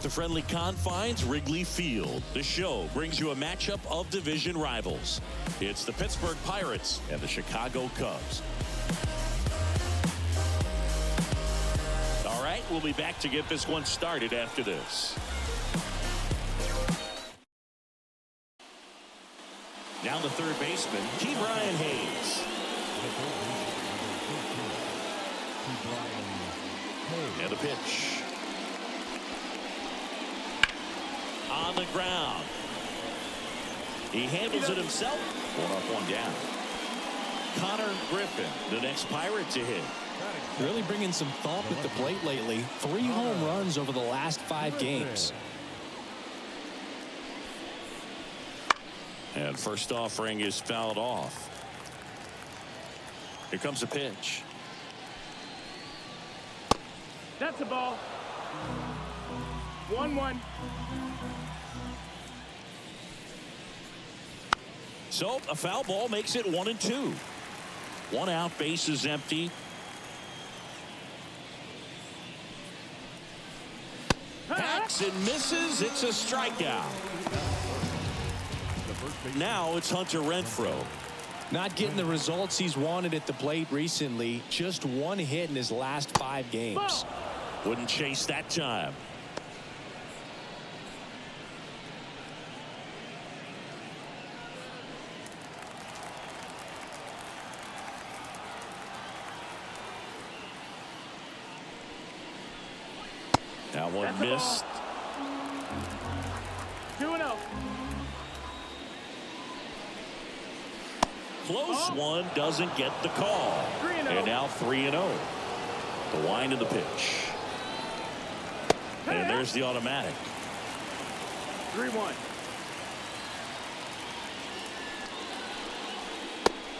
at the friendly confines, Wrigley Field. The show brings you a matchup of division rivals. It's the Pittsburgh Pirates and the Chicago Cubs. All right, we'll be back to get this one started after this. Now the third baseman, Brian Hayes. And the pitch. On the ground. He handles it himself. One up, one down. Connor Griffin, the next Pirate to hit. Really bringing some thump at the plate lately. 3 home runs over the last 5 games. And first offering is fouled off. Here comes a pitch. That's a ball. 1-1. So a foul ball makes it 1-2. 1 out, base is empty. Hacks and misses. It's a strikeout. Now it's Hunter Renfroe. Not getting the results he's wanted at the plate recently. Just 1 hit in his last 5 games. Wouldn't chase that time. That one missed. 2-0. Close one, doesn't get the call. 3-0. And now 3-0. The wind of the pitch. And there's the automatic. 3-1.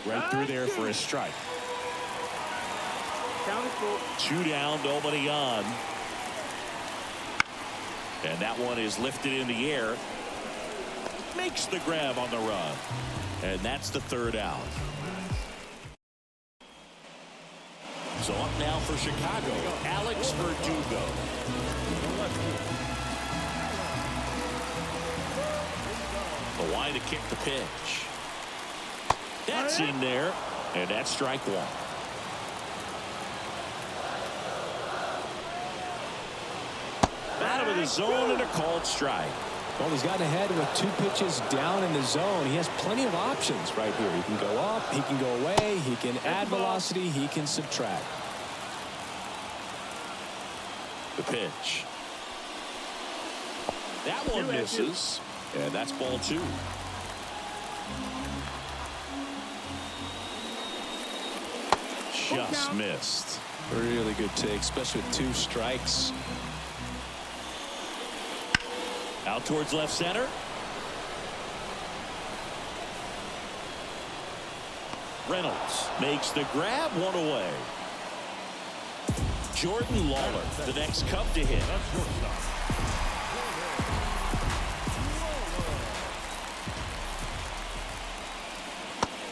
Right through there for a strike. Count is full. 2 down, nobody on. And that one is lifted in the air. Makes the grab on the run. And that's the 3rd out. So up now for Chicago, Alex Verdugo. The line to kick the pitch. That's in there, and that's strike 1. Out of the zone and a called strike. Well, he's gotten ahead with 2 pitches down in the zone. He has plenty of options right here. He can go up, he can go away, he can add velocity, he can subtract. The pitch. That one misses, and that's ball 2. Just missed. Really good take, especially with 2 strikes. Out towards left center. Reynolds makes the grab, 1 away. Jordan Lawler, the next Cub to hit.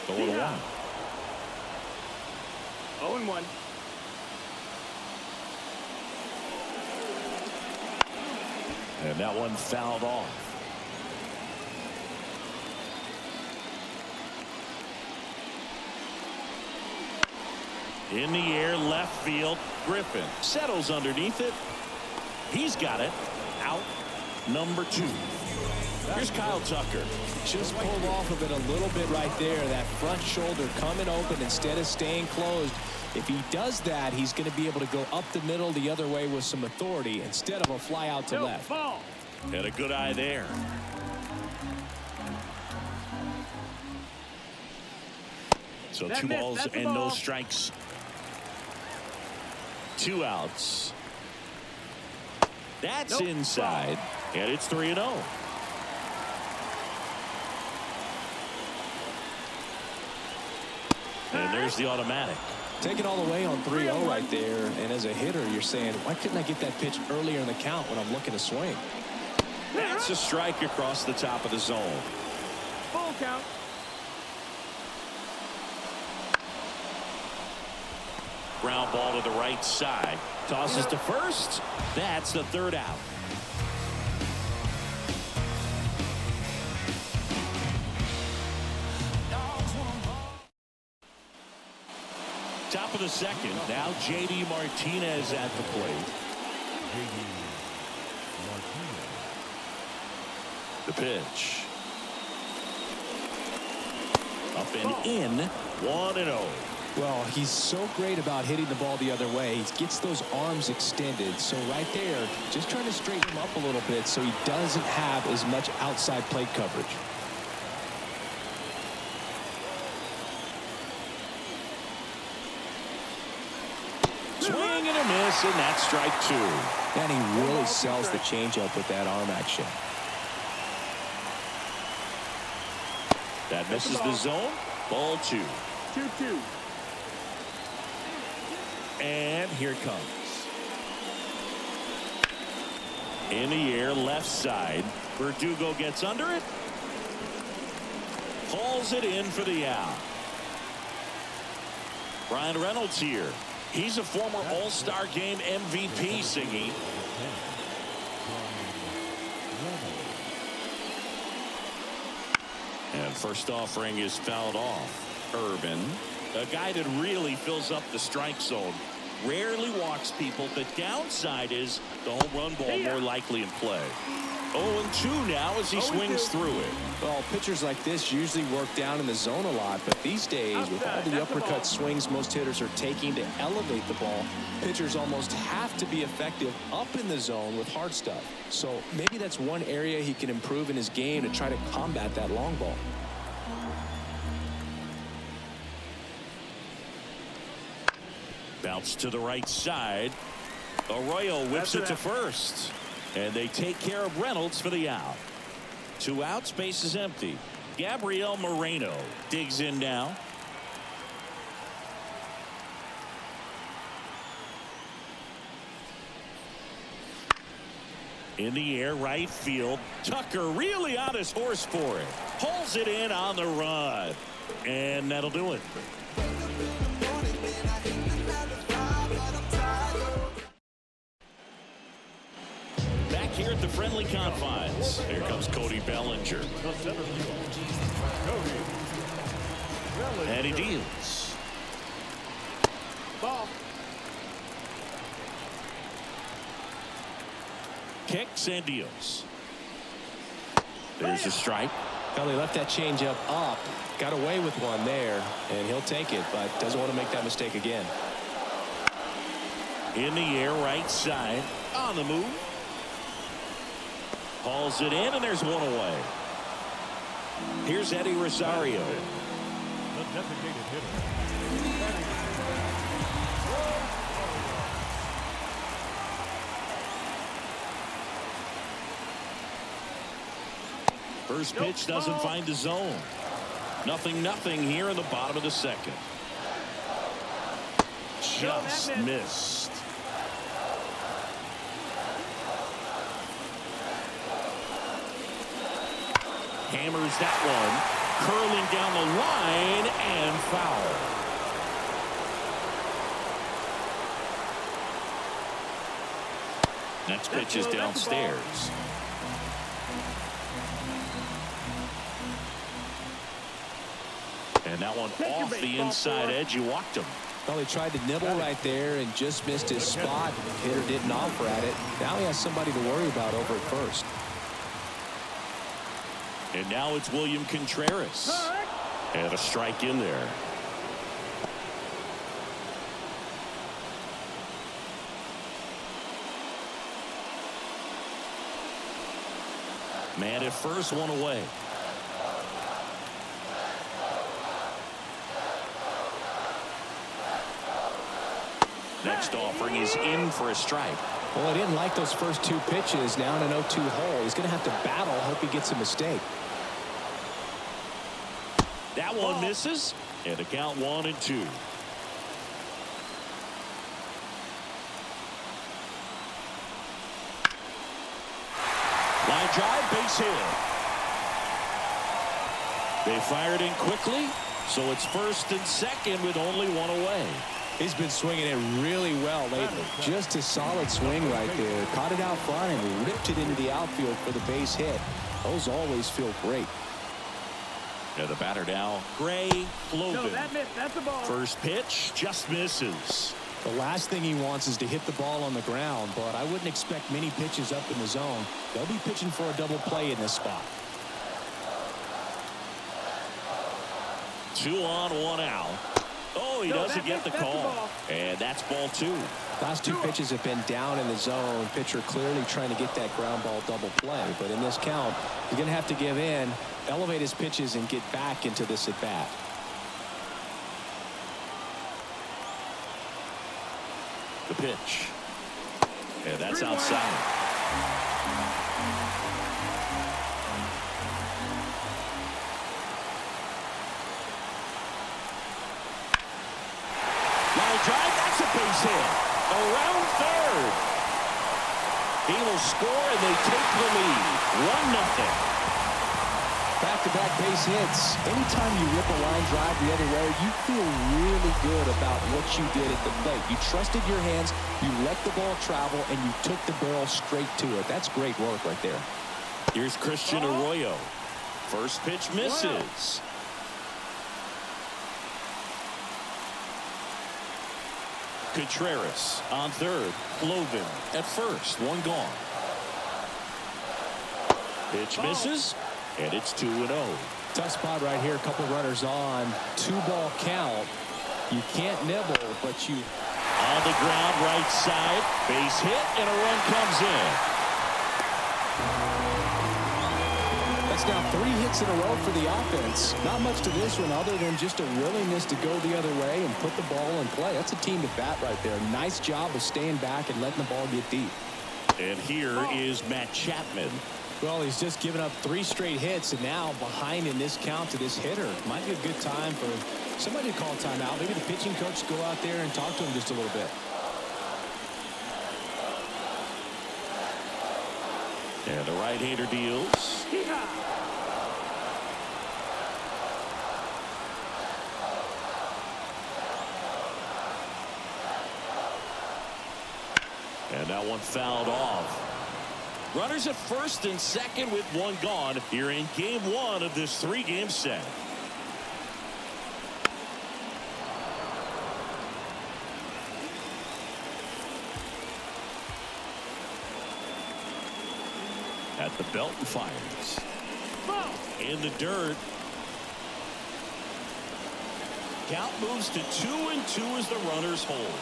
The 1-1. 0-1. And that one fouled off. In the air, left field. Griffin settles underneath it. He's got it. Out number 2. Here's Kyle Tucker. Just pulled off of it a little bit right there. That front shoulder coming open instead of staying closed. If he does that, he's going to be able to go up the middle the other way with some authority instead of a fly out to left. Ball. Had a good eye there. So 2 balls and no strikes. 2 outs. That's inside. And it's 3-0. And there's the automatic. Taking all the way on 3-0 right there. And as a hitter, you're saying, why couldn't I get that pitch earlier in the count when I'm looking to swing? That's a strike across the top of the zone. Full count. Ground ball to the right side. Tosses to first. That's the 3rd out. Top of the second. Now J.D. Martinez at the plate. The pitch. Up and in. 1-0. Well, he's so great about hitting the ball the other way. He gets those arms extended. So right there, just trying to straighten him up a little bit so he doesn't have as much outside plate coverage. Swing and a miss, and that's strike 2. And he really sells the changeup with that arm action. That misses the zone. Ball 2. 2-2. And here it comes. In the air, left side. Verdugo gets under it. Hauls it in for the out. Ryan Reynolds here. He's a former All-Star Game MVP, Singy. And first offering is fouled off. Irvin, a guy that really fills up the strike zone. Rarely walks people. The downside is the home run ball more likely in play. 0-2 now as he swings through it. Well, pitchers like this usually work down in the zone a lot, but these days, with all the uppercut swings most hitters are taking to elevate the ball, pitchers almost have to be effective up in the zone with hard stuff. So maybe that's one area he can improve in his game to try to combat that long ball. Bounce to the right side. Arroyo whips it to first. And they take care of Reynolds for the out. 2 outs, base is empty. Gabriel Moreno digs in now. In the air, right field. Tucker really on his horse for it. Pulls it in on the run. And that'll do it. Here at the friendly confines. Here comes Cody Bellinger. And he deals. Ball. Kicks and deals. There's a strike. Well, he left that changeup up. Got away with one there, and he'll take it, but doesn't want to make that mistake again. In the air, right side. On the move. Hauls it in, and there's one away. Here's Eddie Rosario. The designated hitter. First pitch doesn't find the zone. 0-0 here in the bottom of the second. Just missed. Hammers that one, curling down the line and foul. Next pitch is downstairs. And that one off the inside edge. You walked him. Well, he tried to nibble right there and just missed his spot. Hitter didn't offer at it. Now he has somebody to worry about over at first. And now it's William Contreras. And a strike in there. Man at first, one away. Next offering is in for a strike. Well, he didn't like those first 2 pitches. Now in an 0-2 hole. He's going to have to battle. Hope he gets a mistake. That one misses. And the count 1-2. Line drive, base hit. They fired in quickly, so it's first and second with only one away. He's been swinging it really well lately. Just a solid swing right there. Caught it out front and ripped it into the outfield for the base hit. Those always feel great. Yeah, the batter now, Gray Flovin. No, that missed. That's a ball. First pitch just misses. The last thing he wants is to hit the ball on the ground, but I wouldn't expect many pitches up in the zone. They'll be pitching for a double play in this spot. 2 on, 1 out. Oh, he doesn't get the call. And that's ball 2. Last 2 pitches have been down in the zone. Pitcher clearly trying to get that ground ball double play. But in this count, he's going to have to give in, elevate his pitches, and get back into this at bat. The pitch. And that's outside. Drive, that's a base hit. Around third. He will score and they take the lead. 1-0. Back-to-back base hits. Anytime you rip a line drive the other way, you feel really good about what you did at the plate. You trusted your hands, you let the ball travel, and you took the barrel straight to it. That's great work right there. Here's Christian Arroyo. First pitch misses. Contreras on third. Flovin at first. 1 gone. Pitch misses, and it's 2-0. Tough spot right here. A couple runners on. 2-ball count. You can't nibble, but you... On the ground, right side. Base hit, and a run comes in. That's now 3 hits in a row for the offense. Not much to this one other than just a willingness to go the other way and put the ball in play. That's a team to bat right there. Nice job of staying back and letting the ball get deep. And here is Matt Chapman. Well, he's just given up 3 straight hits, and now behind in this count to this hitter. Might be a good time for somebody to call timeout. Maybe the pitching coach go out there and talk to him just a little bit. And the right-hander deals. And that one fouled off. Runners at first and second with 1 gone here in game 1 of this 3-game set. At the belt and fires. In the dirt. Count moves to 2-2 as the runners hold.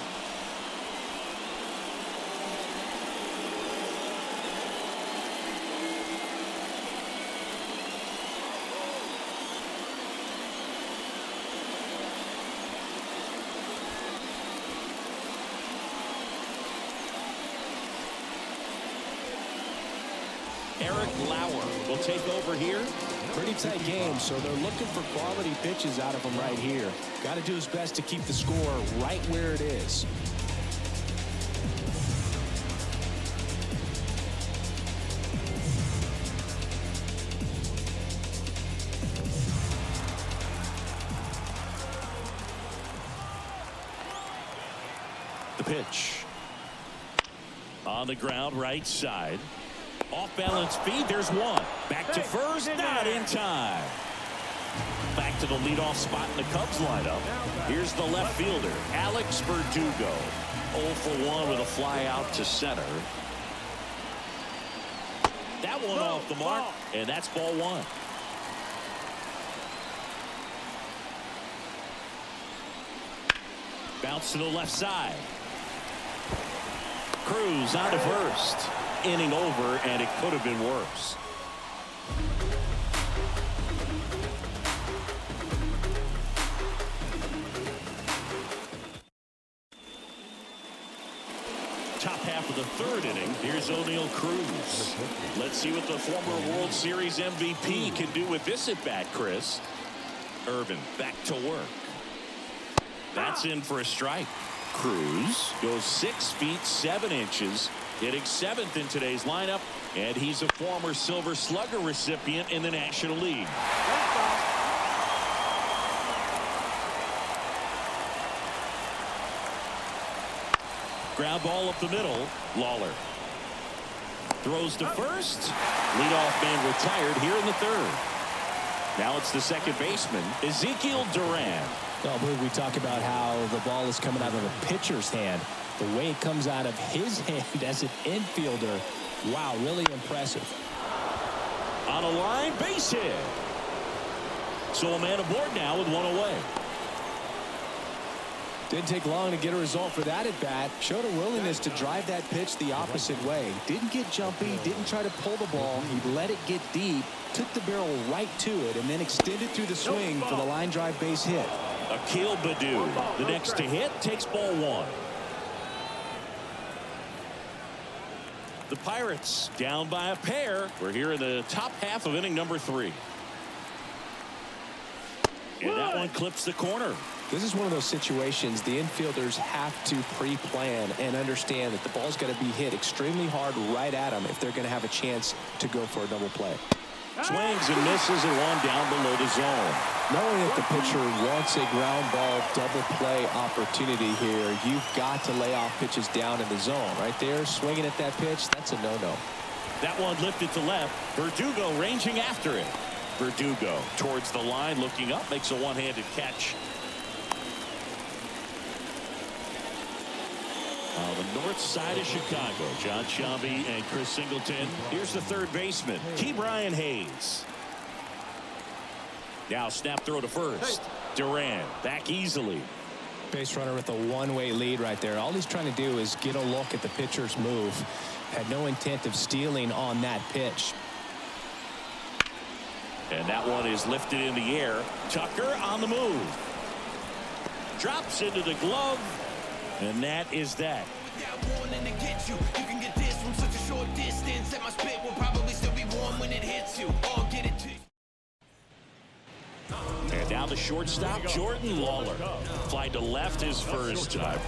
Will take over here. Pretty tight game, so they're looking for quality pitches out of him right here. Got to do his best to keep the score right where it is. The pitch. On the ground, right side. Off balance feed. There's one. Back to first. Not in time. Back to the leadoff spot in the Cubs lineup. Here's the left fielder, Alex Verdugo. 0 for 1 with a fly out to center. That one off the mark, and that's ball 1. Bounce to the left side. Cruz on to first. Inning over, and it could have been worse. Top half of the 3rd inning. Here's O'Neal Cruz. Let's see what the former World Series MVP can do with this at bat, Chris. Irvin back to work. That's in for a strike. Cruz goes 6 feet 7 inches. Hitting 7th in today's lineup, and he's a former Silver Slugger recipient in the National League. Ground ball up the middle. Lawler throws to first. Leadoff man retired here in the 3rd. Now it's the second baseman, Ezekiel Duran. I believe we talk about how the ball is coming out of the pitcher's hand. The way it comes out of his hand as an infielder, wow, really impressive. On a line, base hit. So a man aboard now with one away. Didn't take long to get a result for that at bat. Showed a willingness to drive that pitch the opposite way. Didn't get jumpy, didn't try to pull the ball. He let it get deep, took the barrel right to it, and then extended through the swing for the line drive base hit. Akil Baddoo, the next to hit, takes ball one. The Pirates down by a pair. We're here in the top half of inning number 3. And that one clips the corner. This is one of those situations the infielders have to pre-plan and understand that the ball's got to be hit extremely hard right at them if they're going to have a chance to go for a double play. Swings and misses and one down below the zone. Knowing that the pitcher wants a ground ball double play opportunity here, you've got to lay off pitches down in the zone. Right there, swinging at that pitch, that's a no-no. That one lifted to left. Verdugo ranging after it. Verdugo towards the line, looking up, makes a one-handed catch. On the north side of Chicago, John Shambi and Chris Singleton. Here's the third baseman, Ke'Bryan Hayes. Now snap throw to first. Duran back easily. Base runner with a one-way lead right there. All he's trying to do is get a look at the pitcher's move. Had no intent of stealing on that pitch. And that one is lifted in the air. Tucker on the move. Drops into the glove. And that is that. Yeah, warning to get you. You can get this from such a short distance. And my spit will probably still be warm when it hits you. Or get it to you. And now the shortstop, Jordan Lawler. Fly to left his first time.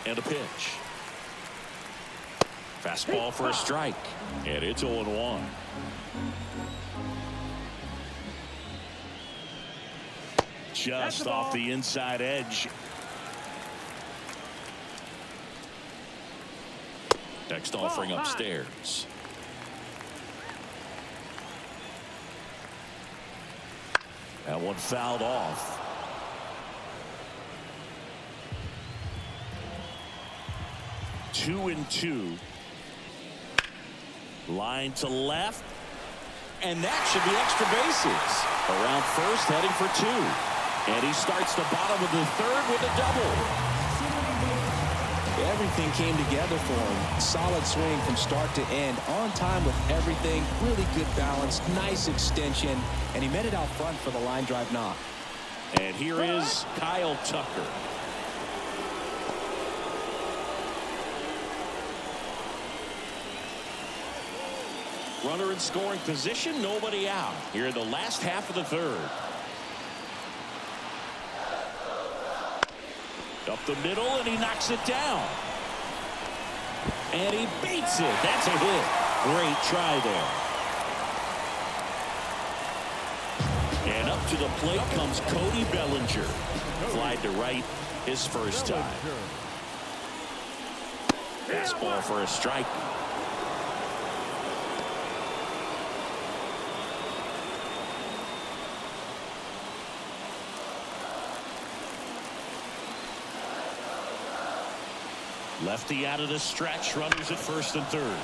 And a pitch. Fastball for a strike. And it's 0-1. Just off the inside edge. Next offering upstairs. That one fouled off. Two and two. Line to left. And that should be extra bases. Around first, heading for two. And he starts the bottom of the third with a double. Everything came together for him. Solid swing from start to end. On time with everything. Really good balance. Nice extension. And he met it out front for the line drive knock. And here is Kyle Tucker. Runner in scoring position. Nobody out. Here in the last half of the third. Up the middle, and he knocks it down. And he beats it. That's a hit. Great try there. And up to the plate comes Cody Bellinger. Fly to right his first time. Fastball for a strike. Lefty out of the stretch. Runners at first and third.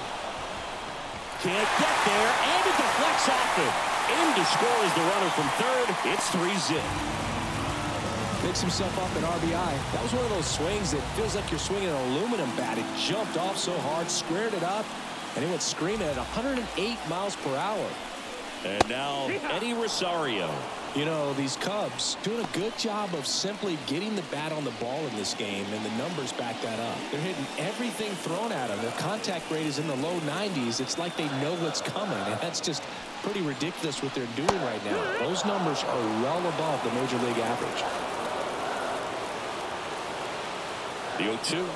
Can't get there, and it deflects off it. In to score is the runner from third. It's 3-zip. Picks himself up an RBI. That was one of those swings that feels like you're swinging an aluminum bat. It jumped off so hard, squared it up, and he went screaming at 108 miles per hour. And now Eddie Rosario. You know, these Cubs doing a good job of simply getting the bat on the ball in this game, and the numbers back that up. They're hitting everything thrown at them. Their contact rate is in the low 90s. It's like they know what's coming, and that's just pretty ridiculous what they're doing right now. Those numbers are well above the major league average. The 0-2.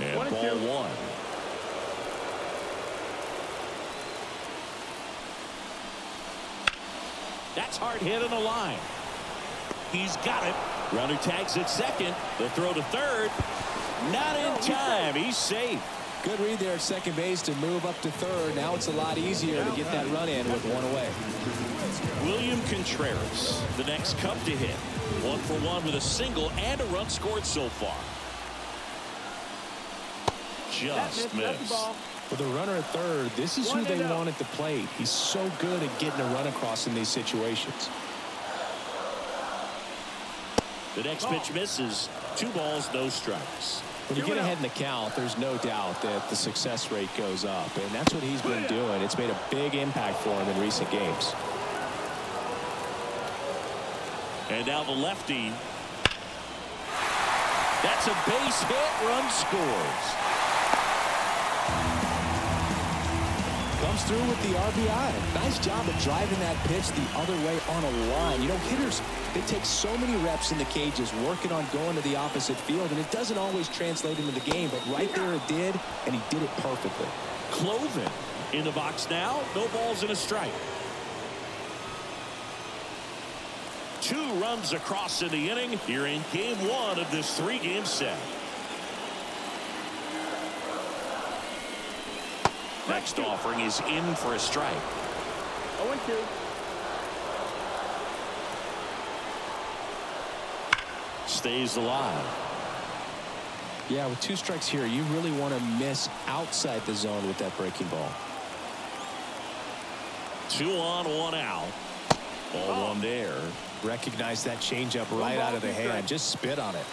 And ball one. That's hard hit on the line. He's got it. Runner tags at second. The throw to third. Not in time. He's safe. Good read there at second base to move up to third. Now it's a lot easier to get that run in with one away. William Contreras, the next Cub to hit. 1 for 1 with a single and a run scored so far. Just missed. With a runner at third, this is who they want at the plate. He's so good at getting a run across in these situations. The next pitch misses. 2 balls, no strikes. When you get ahead in the count, there's no doubt that the success rate goes up, and that's what he's been doing. It's made a big impact for him in recent games. And now the lefty. That's a base hit. Run scores. Comes through with the RBI. Nice job of driving that pitch the other way on a line. You know, hitters, they take so many reps in the cages working on going to the opposite field, and it doesn't always translate into the game, but right there it did, and he did it perfectly. Cloven in the box now. No balls and a strike. 2 runs across in the inning here in game 1 of this 3-game set. Next offering is in for a strike. 0-2. Stays alive. Yeah, with 2 strikes here, you really want to miss outside the zone with that breaking ball. 2 on, 1 out. Ball 1 there. Recognize that changeup right out of the hand. Just spit on it.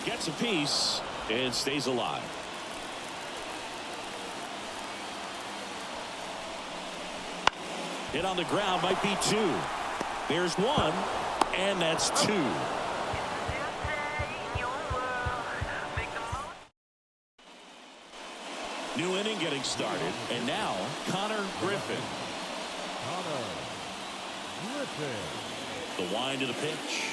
Gets a piece and stays alive. Hit on the ground might be 2. There's 1, and that's 2. New inning getting started, and now Connor Griffin. The wind of the pitch.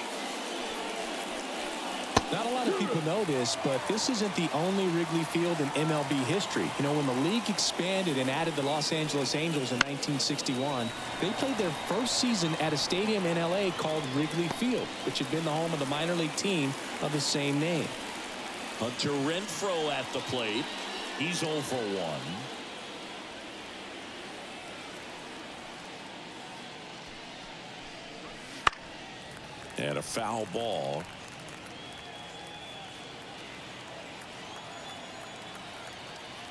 Not a lot of people know this, but this isn't the only Wrigley Field in MLB history. You know, when the league expanded and added the Los Angeles Angels in 1961, they played their first season at a stadium in L.A. called Wrigley Field, which had been the home of the minor league team of the same name. Hunter Renfroe at the plate. He's 0 for 1. And a foul ball.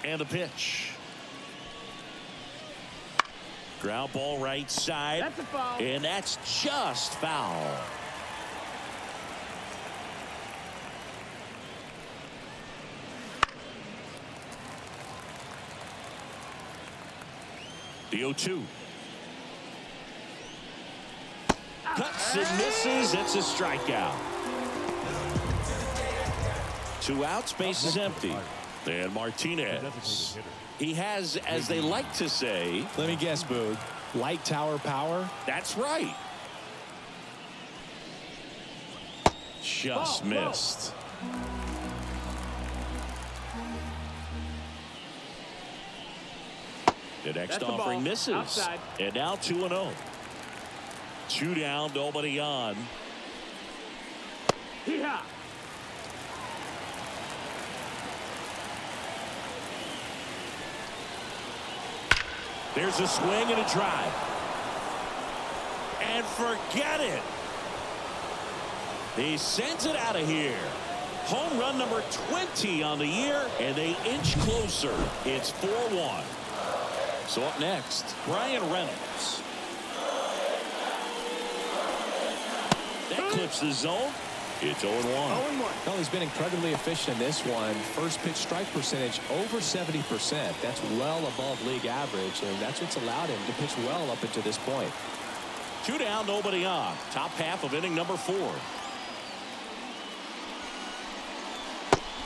And a pitch. Ground ball right side. That's a foul. And that's just foul. The 0-2. Cuts and misses. It's a strikeout. 2 outs. Base is empty. And Martinez. He has, as they like to say. Let me guess, Boog. Light tower power? That's right. Just missed. The next offering misses. Outside. And now 2-0. 2 down, nobody on. Hee-haw. There's a swing and a drive. And forget it. He sends it out of here. Home run number 20 on the year, and they inch closer. It's 4-1. So up next, Brian Reynolds. That clips the zone. It's 0-1. Well, he's been incredibly efficient in this one. First pitch strike percentage over 70%. That's well above league average, and that's what's allowed him to pitch well up until this point. 2 down, nobody on. Top half of inning number 4.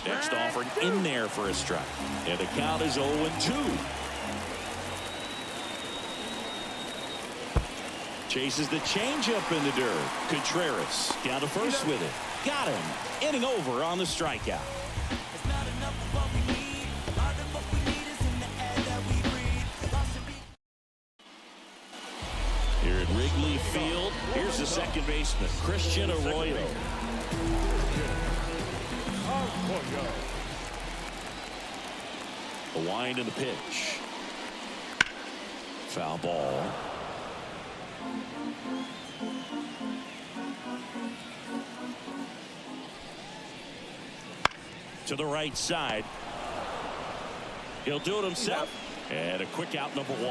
Next offering in there for a strike. And the count is 0-2. Chases the changeup in the dirt. Contreras down to first with it. Got him. Inning over on the strikeout. Here at Wrigley Field, here's the second baseman, Christian Arroyo. 1 yard. The wind and the pitch. Foul ball. To the right side. He'll do it himself. And a quick out, number 1.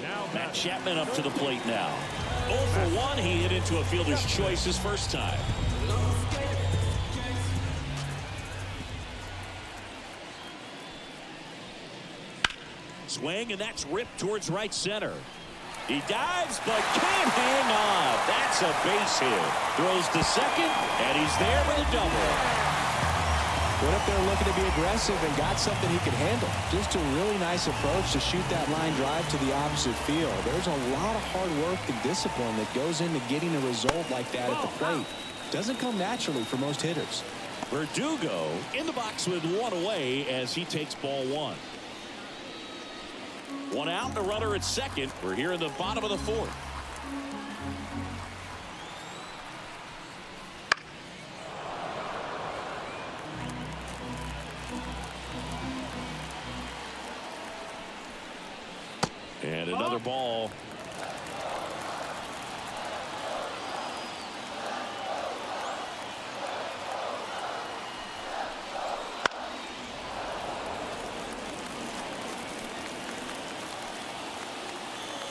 Now Matt Chapman up to the plate now. 0 for 1. He hit into a fielder's choice his first time. Swing, and that's ripped towards right center. He dives, but can't hang on. That's a base hit. Throws to second, and he's there with a double. Went up there looking to be aggressive and got something he could handle. Just a really nice approach to shoot that line drive to the opposite field. There's a lot of hard work and discipline that goes into getting a result like that at the plate. Doesn't come naturally for most hitters. Verdugo in the box with 1 away as he takes ball 1. 1 out, and a runner at second. We're here in the bottom of the 4th. And another ball.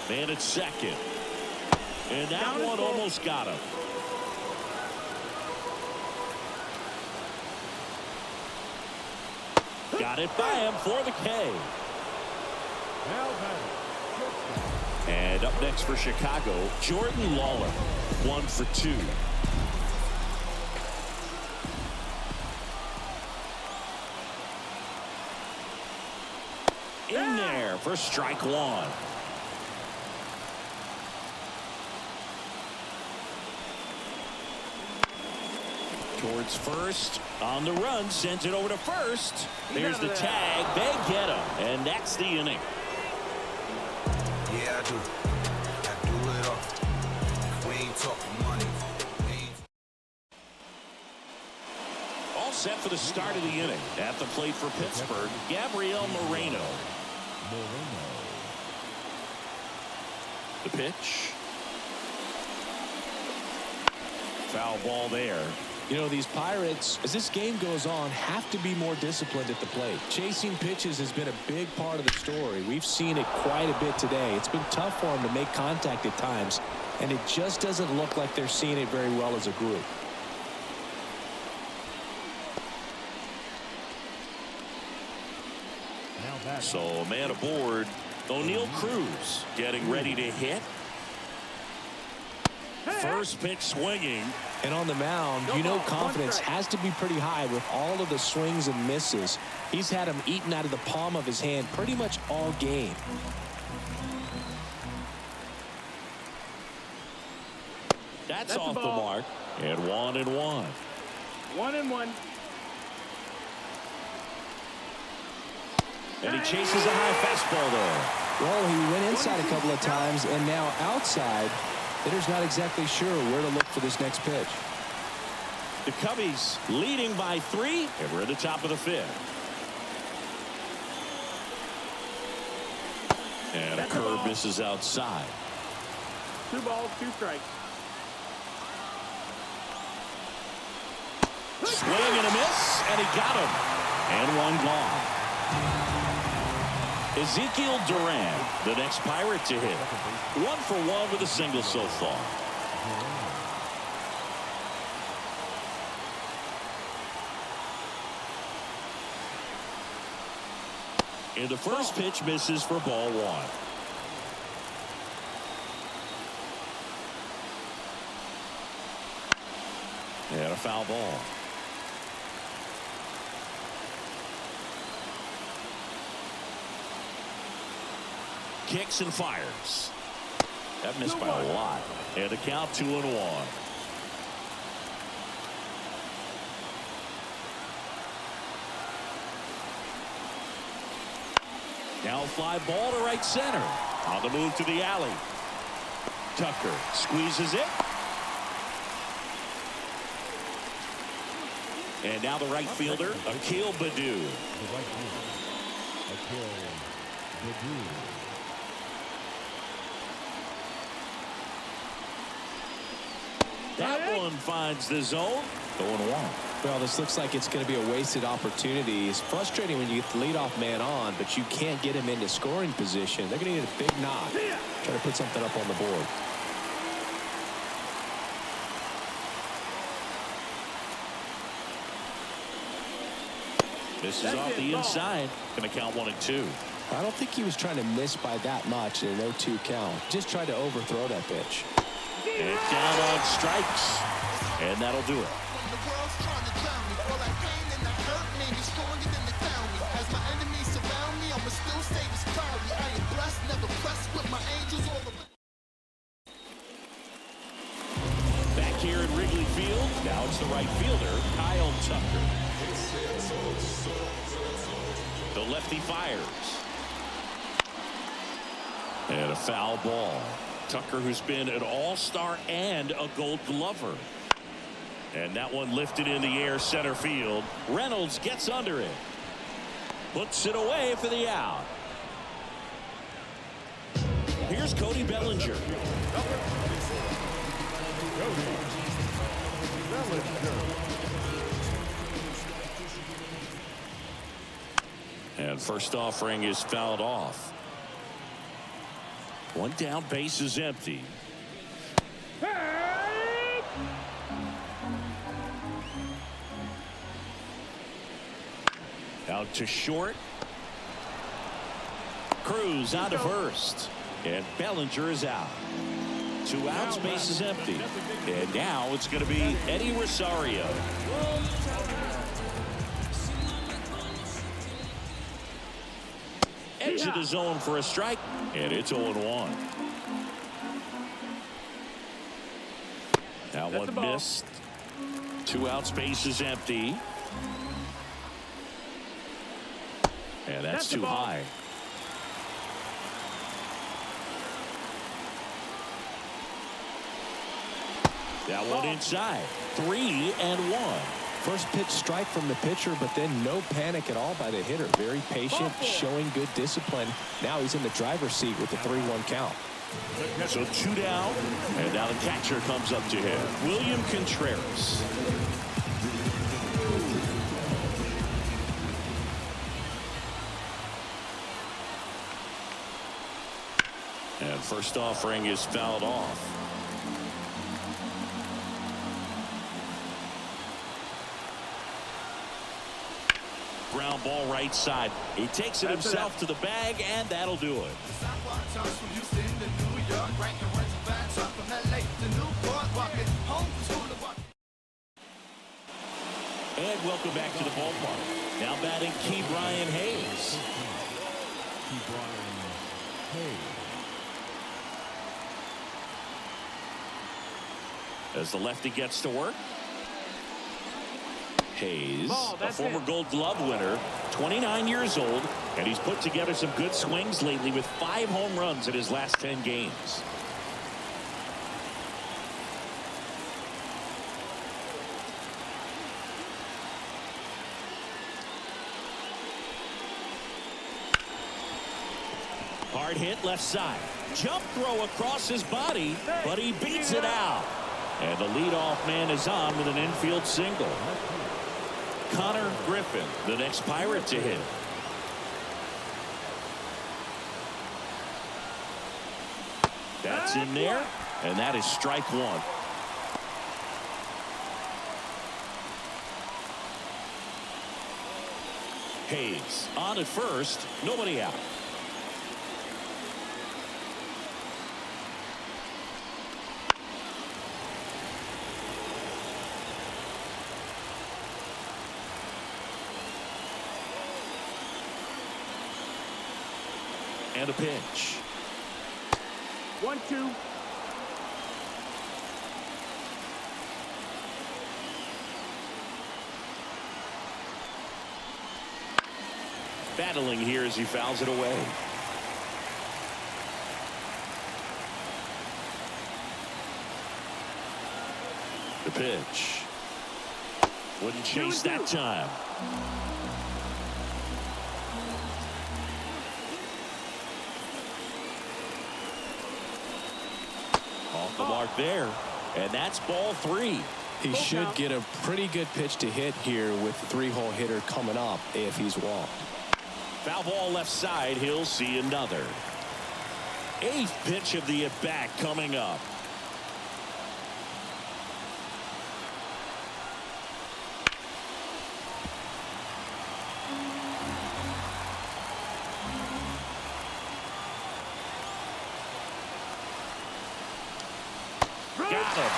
Man at second. And that one almost got him. Got it by him for the K. Now batting. And up next for Chicago, Jordan Lawler. 1 for 2. In there for strike 1. Towards first, on the run, sends it over to first. There's the tag. They get him, and that's the inning. Yeah, I do it all. We ain't talking money. All set for the start of the inning. At the plate for Pittsburgh, Gabriel Moreno. The pitch. Foul ball there. You know, these Pirates, as this game goes on, have to be more disciplined at the plate. Chasing pitches has been a big part of the story. We've seen it quite a bit today. It's been tough for them to make contact at times, and it just doesn't look like they're seeing it very well as a group. So, man aboard. O'Neal Cruz getting ready to hit. First pitch swinging. And on the mound, you know confidence has to be pretty high with all of the swings and misses. He's had them eaten out of the palm of his hand pretty much all game. That's off the mark. And 1-1. 1-1. And he chases a high fastball there. Well, he went inside a couple of times, and now outside. Hitter's not exactly sure where to look for this next pitch. The Cubbies leading by 3, and we're at the top of the 5th. And a curve misses outside. 2 balls, 2 strikes. Swing and a miss, and he got him. And 1 gone. Ezekiel Duran, the next Pirate to hit. 1 for 1 with a single so far. And the first pitch misses for ball 1. And a foul ball. Kicks and fires. That missed by a lot. And a count 2-1. Now fly ball to right center. On the move to the alley. Tucker squeezes it. And now the right fielder, Akil Baddoo. The right fielder, Akil Baddoo. That one finds the zone. 0-1. Well, this looks like it's going to be a wasted opportunity. It's frustrating when you get the leadoff man on, but you can't get him into scoring position. They're going to need a big knock. Try to put something up on the board. This is off the inside. Going to count 1-2. I don't think he was trying to miss by that much in an 0-2 count. Just tried to overthrow that pitch. And down on strikes. And that'll do it. The world's trying to drown me. All that pain and that hurt made me stronger than the down me. As my enemies surround me, I'ma still stay this proudly. I am blessed, never pressed with my angels all around. Back here at Wrigley Field, now it's the right fielder, Kyle Tucker. The lefty fires. And a foul ball. Tucker, who's been an all-star and a gold glover. And that one lifted in the air center field. Reynolds gets under it. Puts it away for the out. Here's Cody Bellinger. And first offering is fouled off. One down, base is empty. Out to short. Cruz out to first. And Bellinger is out. 2 outs, base is empty. And now it's going to be Eddie Rosario. Edge of the zone for a strike. And it's 0-1. That one missed. 2 outs, base is empty. And that's too high. That one inside. 3-1. First pitch strike from the pitcher, but then no panic at all by the hitter. Very patient, showing good discipline. Now he's in the driver's seat with the 3-1 count. So 2 down, and now the catcher comes up to him, William Contreras. And first offering is fouled off. Ground ball right side. He takes it himself to the bag, and that'll do it. And welcome back to the ballpark. Now batting Key Brian Hayes. Key Brian Hayes. As the lefty gets to work. Hayes, a former Gold Glove winner, 29 years old, and he's put together some good swings lately with 5 home runs in his last 10 games. Hard hit left side. Jump throw across his body, but he beats it out. And the leadoff man is on with an infield single. Connor Griffin, the next Pirate to hit. That's in there, and that is strike 1. Hayes on at first, nobody out. And a pitch. 1-2. Battling here as he fouls it away. The pitch. Wouldn't chase that time. Off the mark there. And that's ball 3. He should get a pretty good pitch to hit here with the 3-hole hitter coming up if he's walked. Foul ball left side. He'll see another. 8th pitch of the at-bat coming up. Got him.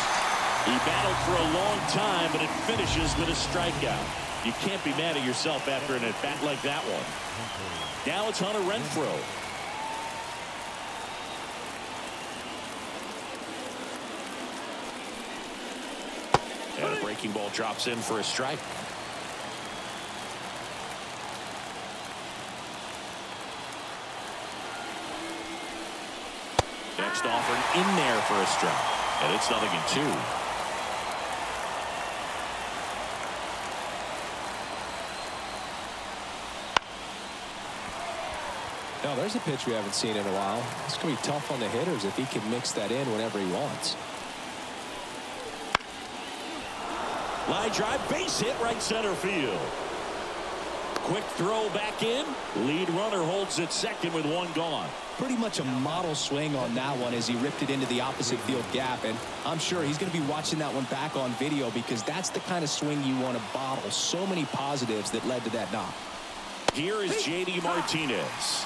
He battled for a long time, but it finishes with a strikeout. You can't be mad at yourself after an at-bat like that one. Now it's Hunter Renfroe. And a breaking ball drops in for a strike. Next offering in there for a strike. And it's 0-2. Now there's a pitch we haven't seen in a while. It's going to be tough on the hitters if he can mix that in whenever he wants. Line drive, base hit, right center field. Quick throw back in. Lead runner holds at second with 1 gone. Pretty much a model swing on that one as he ripped it into the opposite field gap, and I'm sure he's going to be watching that one back on video because that's the kind of swing you want to bottle. So many positives that led to that knock. Here is J.D. Martinez.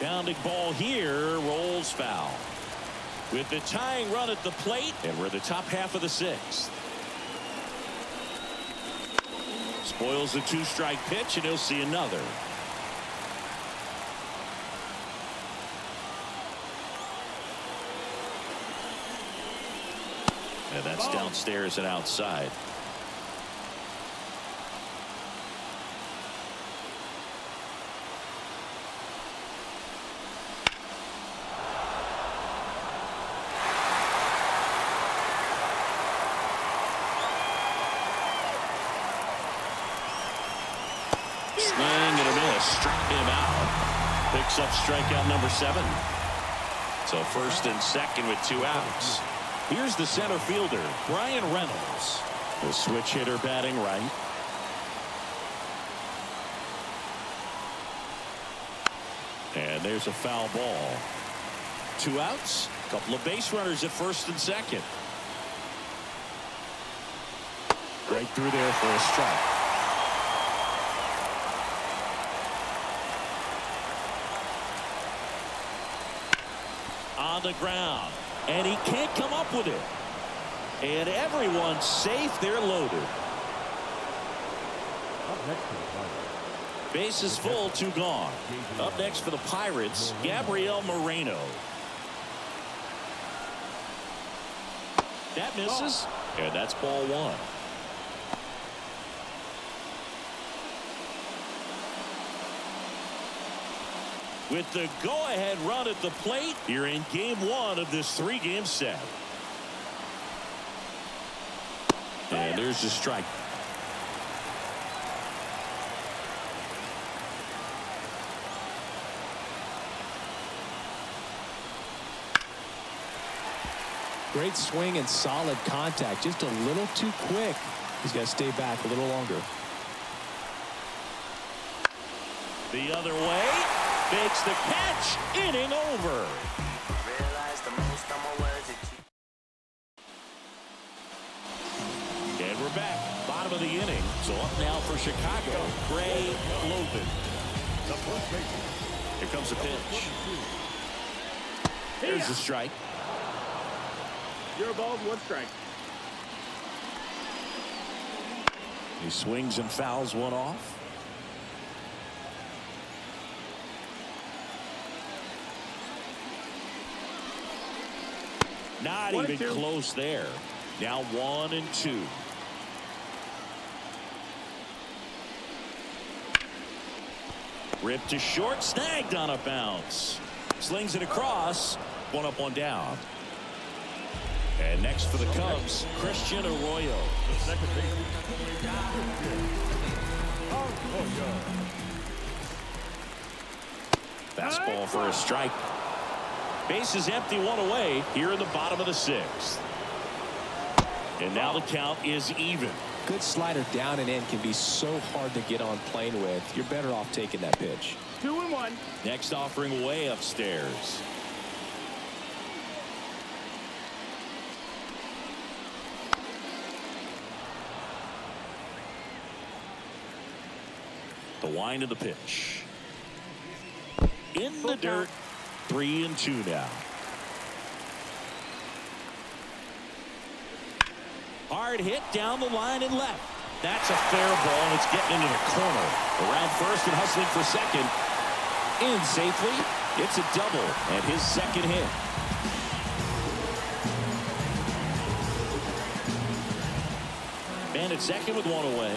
Pounding ball here, rolls foul. With the tying run at the plate, and we're the top half of the 6th. Spoils the 2-strike pitch, and he'll see another. And that's downstairs and outside. Swing and a miss. Struck him out. Picks up strikeout number 7. So first and second with 2 outs. Here's the center fielder, Brian Reynolds. The switch hitter batting right. And there's a foul ball. 2 outs. A couple of base runners at first and second. Right through there for a strike. On the ground, and he can't come up with it. And everyone's safe. They're loaded. Bases full, 2 gone. Up next for the Pirates, Gabriel Moreno. That misses, and that's ball 1. With the go-ahead run at the plate here in game 1 of this 3-game set. And there's the strike. Great swing and solid contact. Just a little too quick. He's got to stay back a little longer. The other way. Makes the catch. Inning over. And we're back. Bottom of the inning. So up now for Chicago, Gray Logan. Here comes a pitch. There's the strike. 0 balls, 1 strike. He swings and fouls one off. Not even close there. Now 1-2. Ripped to short, snagged on a bounce. Slings it across. One up, one down. And next for the Cubs, Christian Arroyo. Second base. Fastball for a strike. Base is empty, one away here in the bottom of the sixth. And now the count is even. Good slider down and in can be so hard to get on plane with. You're better off taking that pitch. 2-1. Next offering way upstairs. The wind of the pitch. In the dirt. 3-2 now. Hard hit down the line and left. That's a fair ball, and it's getting into the corner. Around first and hustling for second. In safely. It's a double and his second hit. Man at second with one away.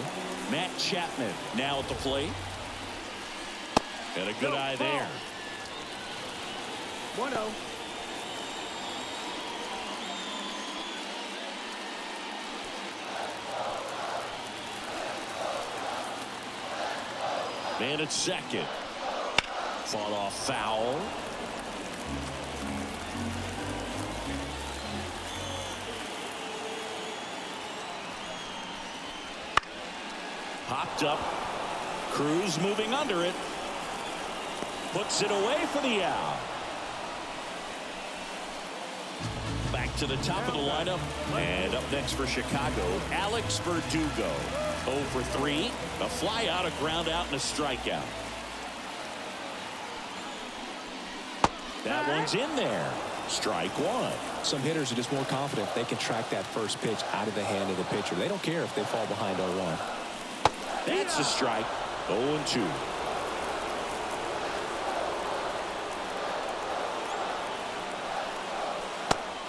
Matt Chapman now at the plate. And a good eye there. 1-0. Man at second. Fought off foul. Popped up. Cruz moving under it. Puts it away for the out. Back to the top of the lineup. And up next for Chicago, Alex Verdugo. 0 for 3. A fly out, a ground out, and a strikeout. That one's in there. Strike one. Some hitters are just more confident they can track that first pitch out of the hand of the pitcher. They don't care if they fall behind 0-1. That's a strike. 0-2.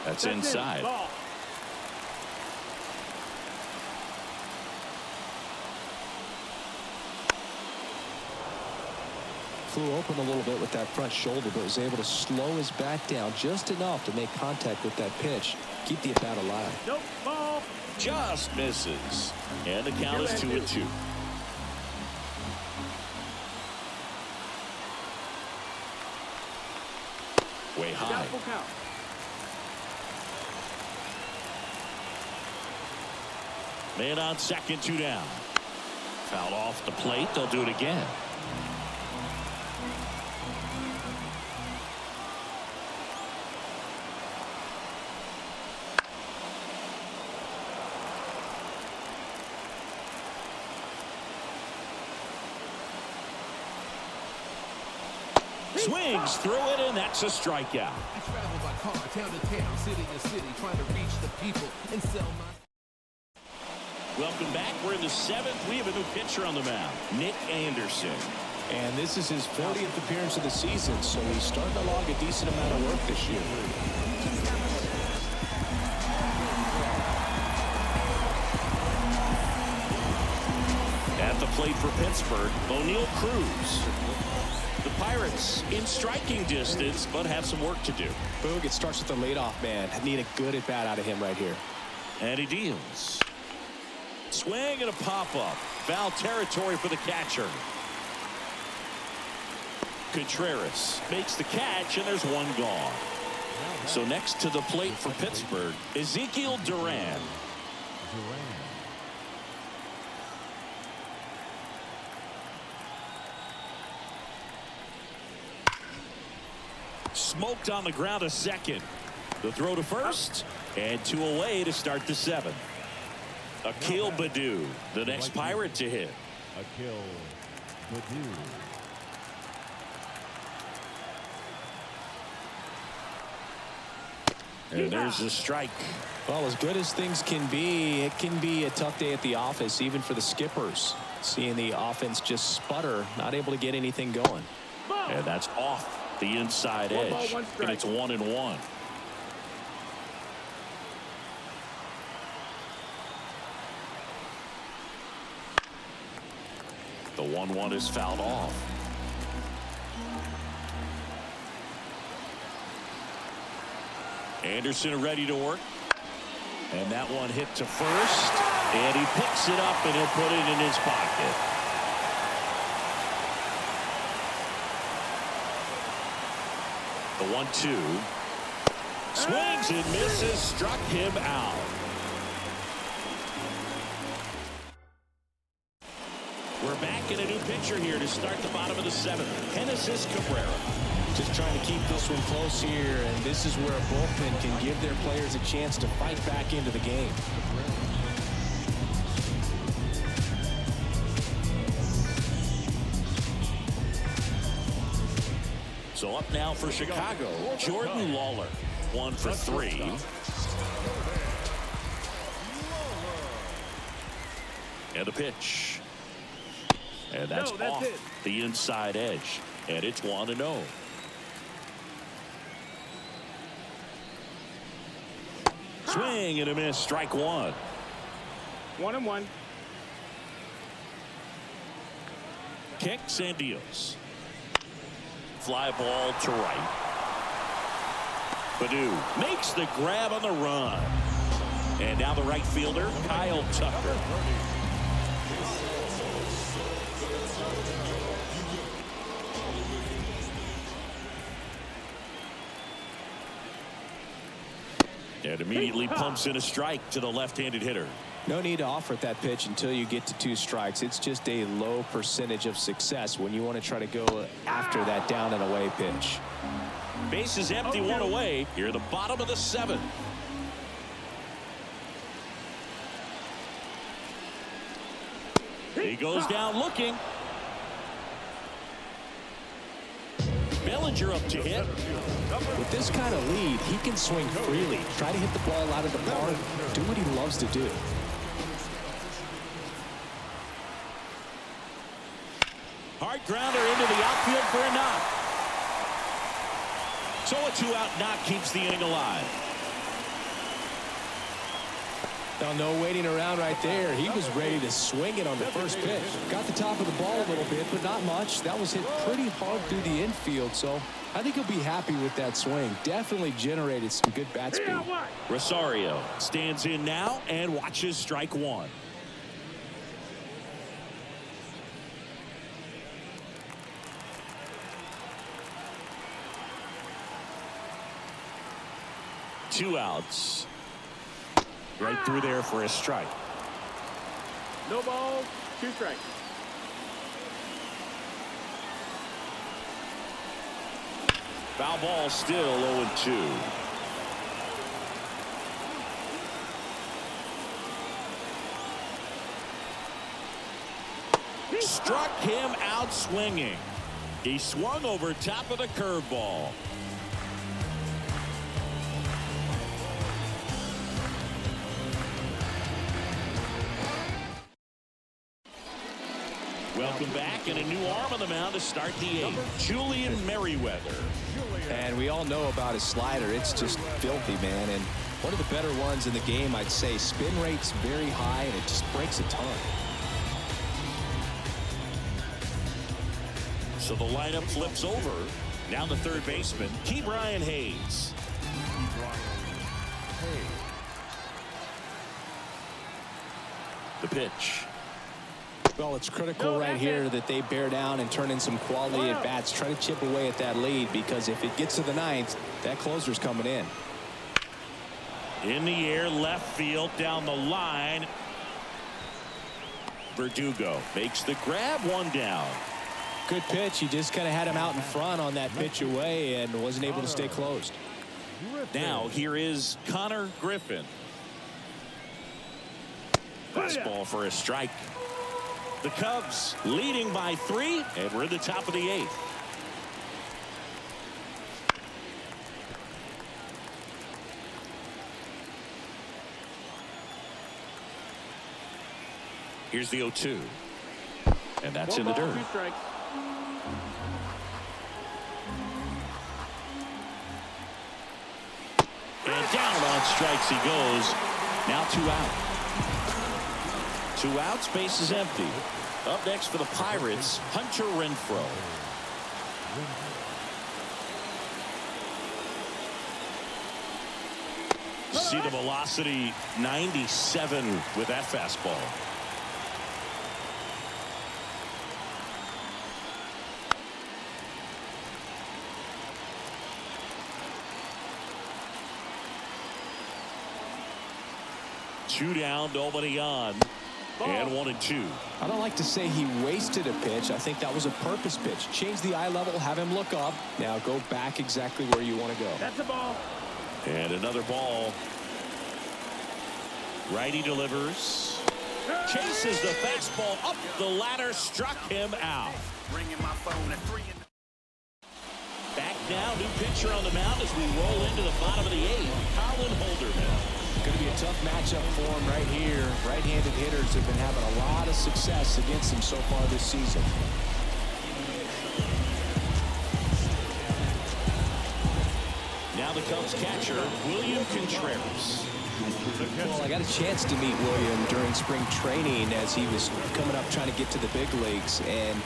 That's inside. Flew open a little bit with that front shoulder, but was able to slow his bat down just enough to make contact with that pitch. Keep the at-bat alive. Nope, ball. Just misses. And the count is 2-2. Way high. Doubtful count. Man on second, 2 down. Foul off the plate. They'll do it again. Swings through it, and that's a strikeout. I travel by car, town to town, city to city, trying to reach the people and sell my... Welcome back. We're in the 7th. We have a new pitcher on the mound, Nick Anderson. And this is his 40th appearance of the season, so he's starting to log a decent amount of work this year. At the plate for Pittsburgh, O'Neal Cruz. The Pirates in striking distance, but have some work to do. Boog, it starts with the leadoff man. Need a good at-bat out of him right here. And he deals. Swing and a pop-up. Foul territory for the catcher. Contreras makes the catch, and there's one gone. So next to the plate for Pittsburgh, Ezekiel Duran. Smoked on the ground a second. The throw to first, and 2 away to start the 7th. Akil Baddoo, the next Pirate to hit. Akil Baddoo. And there's the strike. Well, as good as things can be, it can be a tough day at the office, even for the skippers. Seeing the offense just sputter, not able to get anything going. And that's off the inside edge. And it's 1-1. The 1-1 is fouled off. Anderson ready to work. And that one hit to first. And he picks it up and he'll put it in his pocket. The 1-2. Swings and misses. Struck him out. We're back in a new pitcher here to start the bottom of the 7th. Genesis Cabrera. Just trying to keep this one close here, and this is where a bullpen can give their players a chance to fight back into the game. So up now for Chicago, Jordan Lawler. 1 for 3. And a pitch. And that's off the inside edge. And it's 1-0. Swing and a miss. Strike 1. 1-1. Kicks and deals. Fly ball to right. Badu makes the grab on the run. And now the right fielder, Kyle Tucker. And immediately pumps in a strike to the left-handed hitter. No need to offer at that pitch until you get to 2 strikes. It's just a low percentage of success when you want to try to go after that down and away pitch. Base is empty, 1 away. Here at the bottom of the 7th. He goes down looking. Bellinger up to hit. With this kind of lead, he can swing freely, try to hit the ball out of the park, do what he loves to do. Hard grounder into the outfield for a knock. So a 2-out knock keeps the inning alive. Now, no waiting around right there. He was ready to swing it on the first pitch. Got the top of the ball a little bit, but not much. That was hit pretty hard through the infield, so I think he'll be happy with that swing. Definitely generated some good bat speed. Rosario stands in now and watches strike 1. Two outs. Right through there for a strike. No balls, 2 strikes. Foul ball, still 0-2. Struck him out swinging. He swung over top of the curveball. Welcome back, and a new arm on the mound to start the 8th. Julian Merriweather. And we all know about his slider. It's just filthy, man. And one of the better ones in the game, I'd say. Spin rate's very high, and it just breaks a ton. So the lineup flips over. Now the third baseman, Ke'Bryan Hayes. The pitch. Well, it's critical right here that they bear down and turn in some quality at bats. Try to chip away at that lead, because if it gets to the 9th, that closer's coming in. In the air, left field, down the line. Verdugo makes the grab, 1 down. Good pitch. He just kind of had him out in front on that pitch away and wasn't able to stay closed. Now here is Connor Griffin. Fastball for a strike. The Cubs leading by 3, and we're in the top of the 8th. Here's the 0-2. And that's in the dirt. 2 strikes. And down on strikes he goes. Now 2 out. 2 outs, base is empty. Up next for the Pirates, Hunter Renfroe. See the velocity 97 with that fastball. Two down, nobody on. And 1-2. I don't like to say he wasted a pitch. I think that was a purpose pitch. Change the eye level, have him look up. Now go back exactly where you want to go. That's a ball. And another ball. Righty delivers. Chases the fastball up the ladder, struck him out. Back now, new pitcher on the mound as we roll into the bottom of the 8th. Colin Holderman. Going to be a tough matchup for him right here. Right-handed hitters have been having a lot of success against him so far this season. Now the Cubs catcher, William Contreras. Well, I got a chance to meet William during spring training as he was coming up trying to get to the big leagues, and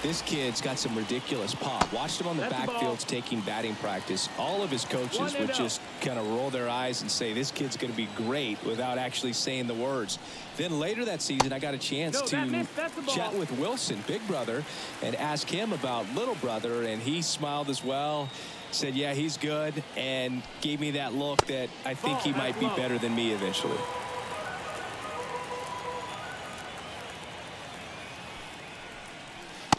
this kid's got some ridiculous pop. Watched him on the backfields taking batting practice. All of his coaches would just kind of roll their eyes and say this kid's going to be great without actually saying the words. Then later that season I got a chance to chat with Wilson, big brother, and ask him about little brother, and he smiled as well. Said yeah, he's good, and gave me that look that I think he might be better than me eventually.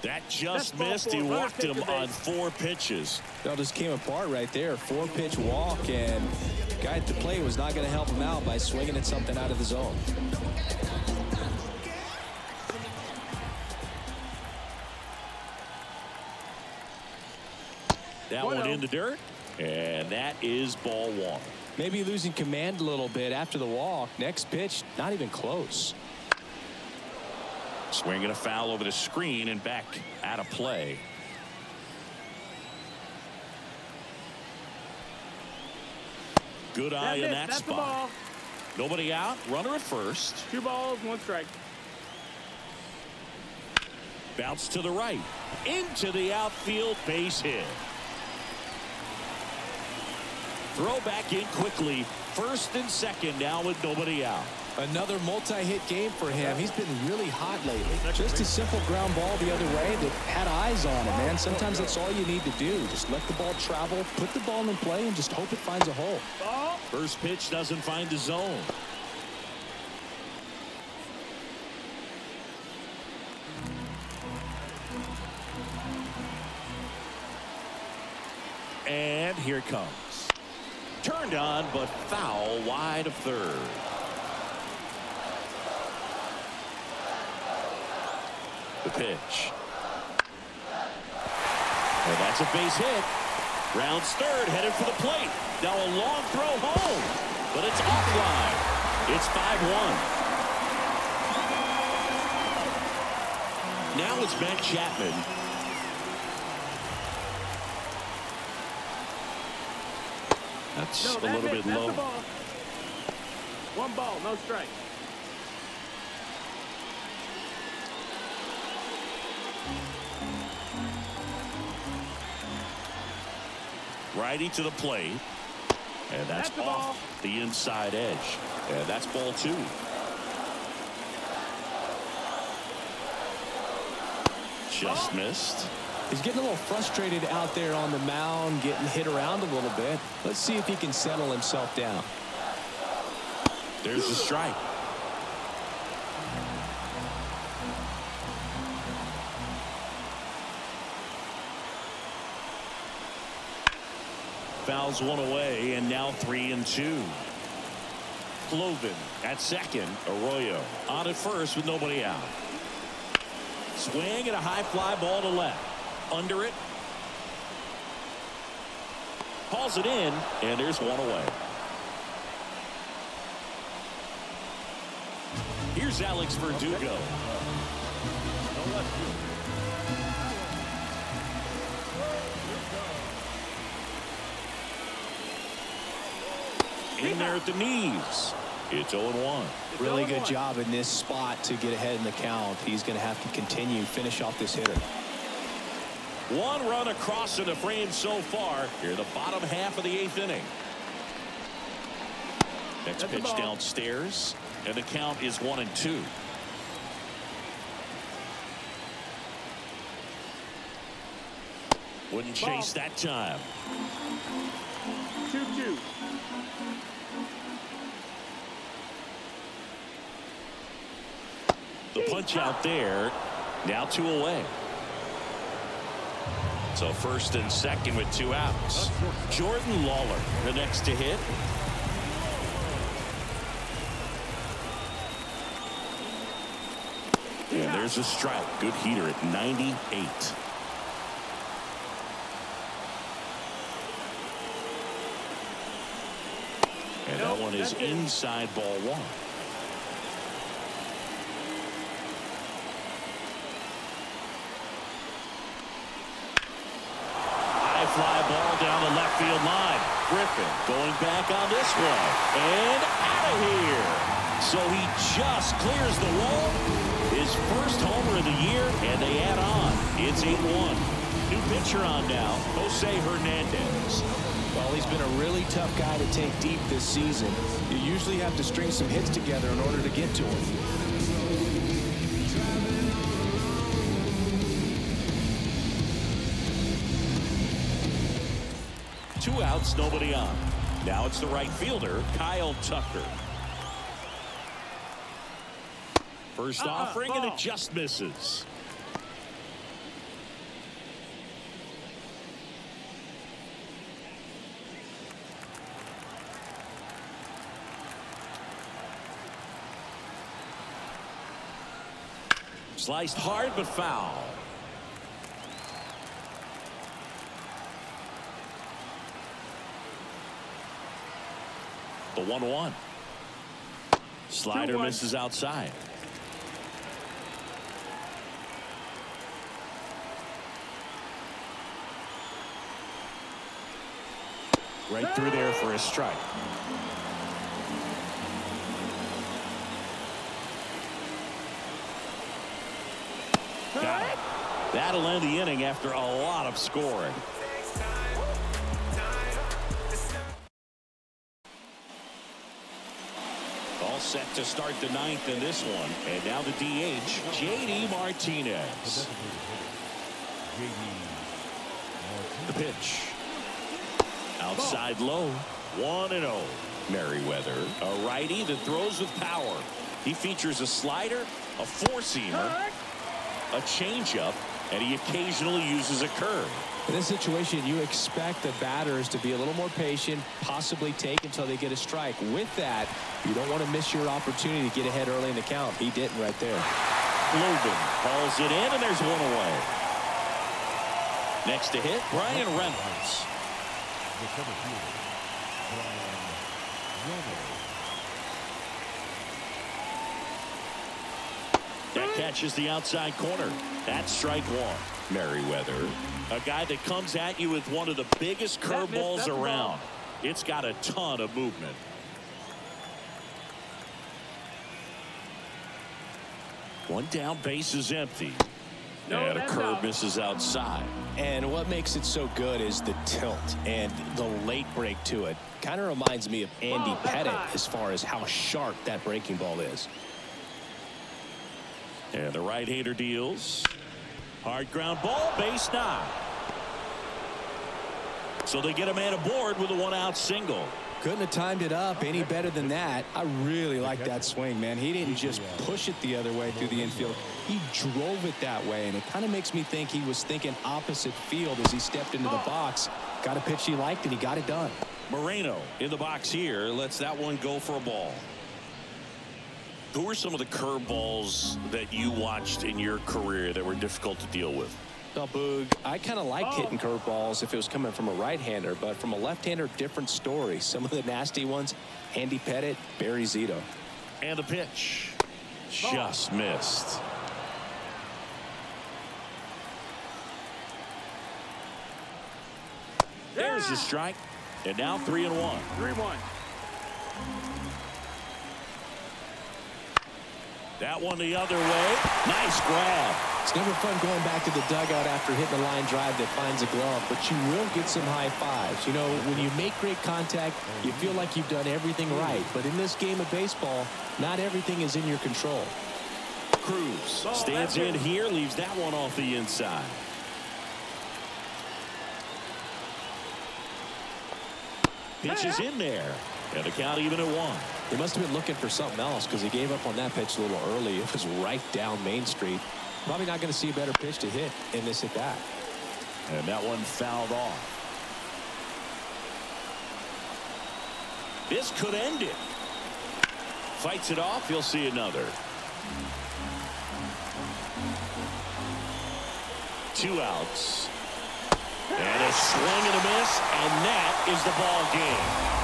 That just missed. He walked him on 4 pitches. It all just came apart right there. 4-pitch walk, and the guy at the plate was not going to help him out by swinging at something out of the zone. That one in the dirt, and that is ball 1. Maybe losing command a little bit after the walk. Next pitch, not even close. Swinging a foul over the screen and back out of play. Good eye in that spot. Nobody out. Runner at first. 2 balls, 1 strike. Bounce to the right. Into the outfield, base hit. Throw back in quickly. First and second now with nobody out. Another multi-hit game for him. He's been really hot lately. Just a simple ground ball the other way that had eyes on it, man. Sometimes that's all you need to do. Just let the ball travel, put the ball in play, and just hope it finds a hole. First pitch doesn't find the zone. And here it comes. Turned on, but foul wide of third. The pitch. And that's a base hit. Rounds third, headed for the plate. Now a long throw home, but it's offline. It's 5-1. Now it's Matt Chapman. That's a little bit low. 1 ball, no strike. Righty to the plate, and that's off the inside edge, and that's ball 2. Just missed. He's getting a little frustrated out there on the mound, getting hit around a little bit. Let's see if he can settle himself down. There's the strike. Fouls one away, and now 3-2. Cloven at second. Arroyo on at first with nobody out. Swing and a high fly ball to left. Under it. Hauls it in, and there's one away. Here's Alex Verdugo. In there at the knees. It's 0-1. Really good job in this spot to get ahead in the count. He's going to have to continue, finish off this hitter. 1 run across in the frame so far here in the bottom half of the 8th inning. Next That's a pitch ball. downstairs, and the count is 1-2. Wouldn't chase that time. 2-2. The punch out there. Now 2 away. So first and second with 2 outs. Jordan Lawler, the next to hit. And there's a strike. Good heater at 98. And that one is inside ball 1. High fly ball down the left field line. Griffin going back on this one. And out of here. So he just clears the wall. His first homer of the year, and they add on. It's 8-1. New pitcher on now, Jose Hernandez. Well, he's been a really tough guy to take deep this season. You usually have to string some hits together in order to get to him. Two outs, nobody on. Now it's the right fielder, Kyle Tucker. First offering, and it just misses. Sliced hard but foul. The 1-1. Slider 2-1. misses outside. Right through there for a strike. Got it. That'll end the inning after a lot of scoring. All set to start the 9th in this one. And now the DH, J.D. Martinez. The pitch. Outside low. 1-0. Merriweather, a righty that throws with power. He features a slider, a four-seamer, a changeup, and he occasionally uses a curve. In this situation, you expect the batters to be a little more patient, possibly take until they get a strike. With that, you don't want to miss your opportunity to get ahead early in the count. He didn't right there. Logan hauls it in, and there's one away. Next to hit, Brian Reynolds. That catches the outside corner. That's strike 1. Merriweather, a guy that comes at you with one of the biggest curveballs around. It's got a ton of movement. One down, base is empty. And a curve misses outside. And what makes it so good is the tilt and the late break to it. Kind of reminds me of Andy Pettit as far as how sharp that breaking ball is. And the right-hander deals. Hard ground ball, base knock. So they get a man aboard with a 1-out single. Couldn't have timed it up any better than that. I really like that swing, man. He didn't just push it the other way through the infield. He drove it that way, and it kind of makes me think he was thinking opposite field as he stepped into the box. Got a pitch he liked, and he got it done. Moreno in the box here lets that one go for a ball. Who are some of the curveballs that you watched in your career that were difficult to deal with? Well, Boog, I kind of liked hitting curveballs if it was coming from a right-hander, but from a left-hander, different story. Some of the nasty ones, Andy Pettit, Barry Zito. And the pitch just missed. There's the strike, and now 3-1. 3-1. That one the other way. Nice grab. It's never fun going back to the dugout after hitting a line drive that finds a glove, but you will get some high fives. You know, when you make great contact, you feel like you've done everything right. But in this game of baseball, not everything is in your control. Cruz stands in here, leaves that one off the inside. Pitch is in there, and the count even at 1. He must have been looking for something else because he gave up on that pitch a little early. It was right down Main Street. Probably not going to see a better pitch to hit in this at bat. And that one fouled off. This could end it. Fights it off. You'll see another. 2 outs. And a swing and a miss, and that is the ball game.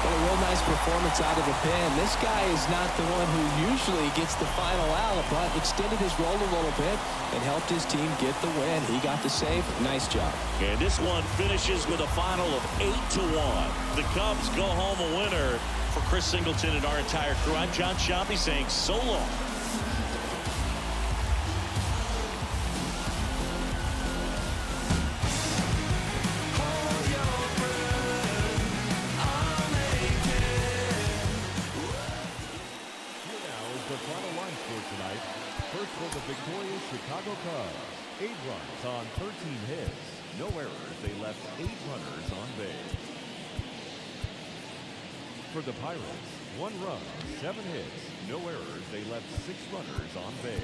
Well, a real nice performance out of the pen. This guy is not the one who usually gets the final out, but extended his role a little bit and helped his team get the win. He got the save. Nice job. And this one finishes with a final of 8-1. The Cubs go home a winner. For Chris Singleton and our entire crew, I'm John Sciambi saying so long. Victorious Chicago Cubs. 8 runs on 13 hits. No errors. They left 8 runners on base. For the Pirates, 1 run, 7 hits. No errors. They left 6 runners on base.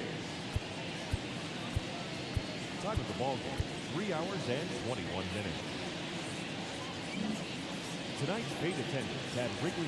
Time of the ball game, 3 hours and 21 minutes. Tonight's paid attendance at Wrigley